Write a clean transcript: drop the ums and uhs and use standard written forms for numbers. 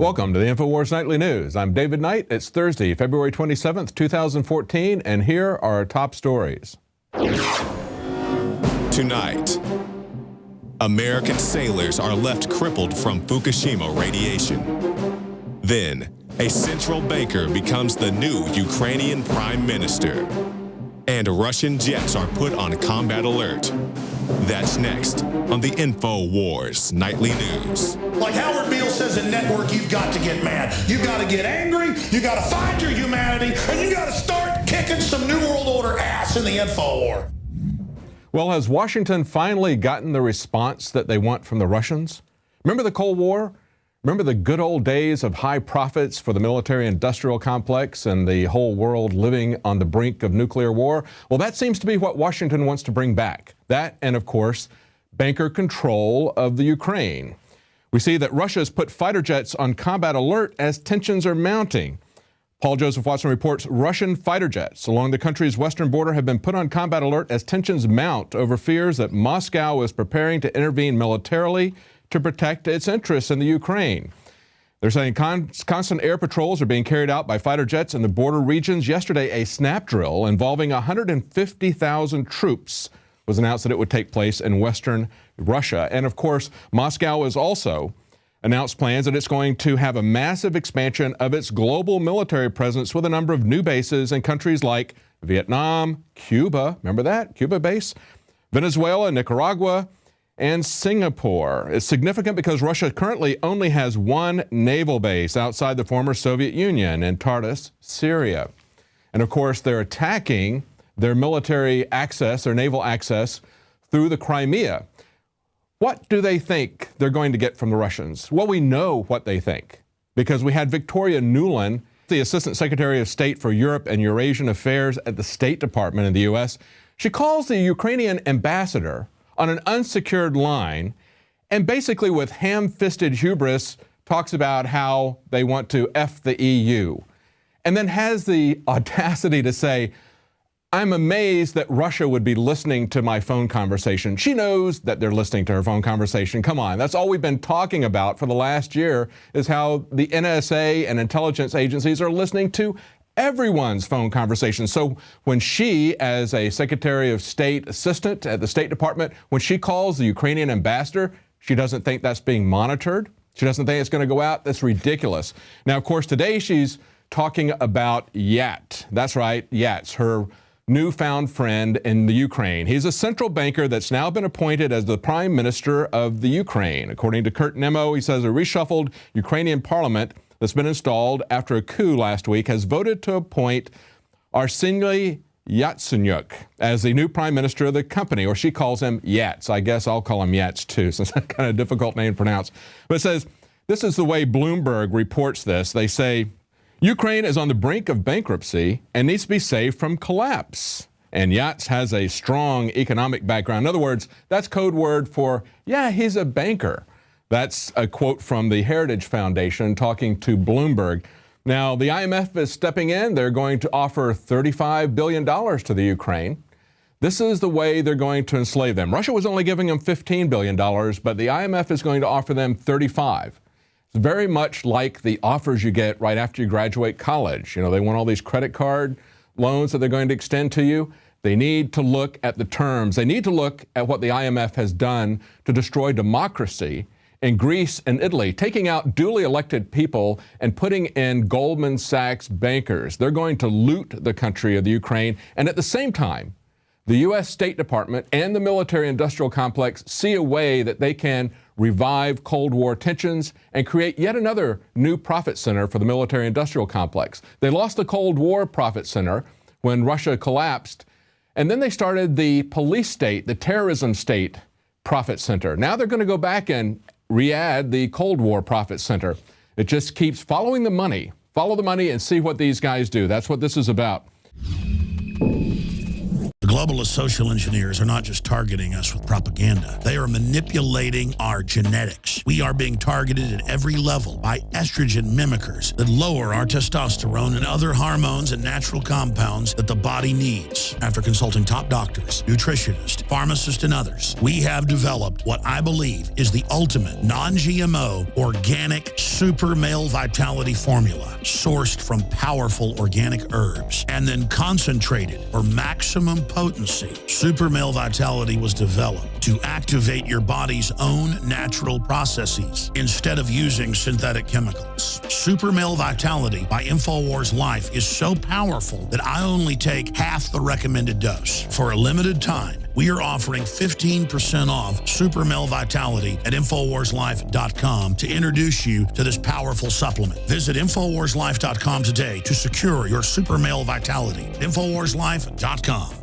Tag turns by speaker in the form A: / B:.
A: Welcome to the InfoWars Nightly News. I'm David Knight. It's Thursday, February 27th, 2014, and here are our top stories.
B: Tonight, American sailors are left crippled from Fukushima radiation. Then, a central banker becomes the new Ukrainian prime minister. And Russian jets are put on combat alert. That's next on the InfoWars Nightly News.
C: Like Howard Beale says in Network, you've got to get mad. You've got to get angry. You've got to find your humanity. And you've got to start kicking some New World Order ass in the InfoWar.
A: Well, has Washington finally gotten the response that they want from the Russians? Remember the Cold War? Remember the good old days of high profits for the military-industrial complex and the whole world living on the brink of nuclear war? Well, that seems to be what Washington wants to bring back. That and, of course, banker control of the Ukraine. We see that Russia has put fighter jets on combat alert as tensions are mounting. Paul Joseph Watson reports Russian fighter jets along the country's western border have been put on combat alert as tensions mount over fears that Moscow is preparing to intervene militarily to protect its interests in the Ukraine. They're saying constant air patrols are being carried out by fighter jets in the border regions. Yesterday, a snap drill involving 150,000 troops was announced that it would take place in western Russia. And of course, Moscow has also announced plans that it's going to have a massive expansion of its global military presence with a number of new bases in countries like Vietnam, Cuba, remember that? Cuba base, Venezuela, Nicaragua, and Singapore. It's significant because Russia currently only has one naval base outside the former Soviet Union in Tartus, Syria. And of course, they're attacking their military access, their naval access, through the Crimea. What do they think they're going to get from the Russians? Well, we know what they think because we had Victoria Nuland, the Assistant Secretary of State for Europe and Eurasian Affairs at the State Department in the U.S. She calls the Ukrainian ambassador on an unsecured line and basically with ham-fisted hubris talks about how they want to F the EU and then has the audacity to say, I'm amazed that Russia would be listening to my phone conversation. She knows that they're listening to her phone conversation. Come on, that's all we've been talking about for the last year is how the NSA and intelligence agencies are listening to everyone's phone conversation. So when she, as a Secretary of State assistant at the State Department, when she calls the Ukrainian ambassador, she doesn't think that's being monitored. She doesn't think it's going to go out. That's ridiculous. Now, of course, today she's talking about Yat. That's right, Yats, her newfound friend in the Ukraine. He's a central banker that's now been appointed as the prime minister of the Ukraine. According to Kurt Nemo, he says a reshuffled Ukrainian parliament that's been installed after a coup last week has voted to appoint Arseniy Yatsenyuk as the new prime minister of the company, or she calls him Yats. I guess I'll call him Yats too, since that's kind of a difficult name to pronounce. But it says, this is the way Bloomberg reports this. They say, Ukraine is on the brink of bankruptcy and needs to be saved from collapse. And Yats has a strong economic background. In other words, that's code word for, yeah, he's a banker. That's a quote from the Heritage Foundation talking to Bloomberg. Now, the IMF is stepping in. They're going to offer $35 billion to the Ukraine. This is the way they're going to enslave them. Russia was only giving them $15 billion, but the IMF is going to offer them $35. It's very much like the offers you get right after you graduate college. You know, they want all these credit card loans that they're going to extend to you. They need to look at the terms. They need to look at what the IMF has done to destroy democracy in Greece and Italy, taking out duly elected people and putting in Goldman Sachs bankers. They're going to loot the country of the Ukraine. And at the same time, the U.S. State Department and the military-industrial complex see a way that they can revive Cold War tensions and create yet another new profit center for the military-industrial complex. They lost the Cold War profit center when Russia collapsed, and then they started the police state, the terrorism state profit center. Now they're going to go back and re-add the Cold War profit center. It just keeps following the money. Follow the money and see what these guys do. That's what this is about.
C: The globalist social engineers are not just targeting us with propaganda. They are manipulating our genetics. We are being targeted at every level by estrogen mimickers that lower our testosterone and other hormones and natural compounds that the body needs. After consulting top doctors, nutritionists, pharmacists, and others, we have developed what I believe is the ultimate non-GMO organic super male vitality formula sourced from powerful organic herbs and then concentrated for maximum potency. Super male vitality was developed to activate your body's own natural processes instead of using synthetic chemicals. Super male vitality by InfoWars Life is so powerful that I only take half the recommended dose. For a limited time, we are offering 15% off Super Male Vitality at InfoWarsLife.com to introduce you to this powerful supplement. Visit InfoWarsLife.com today to secure your Super Male Vitality. InfoWarsLife.com.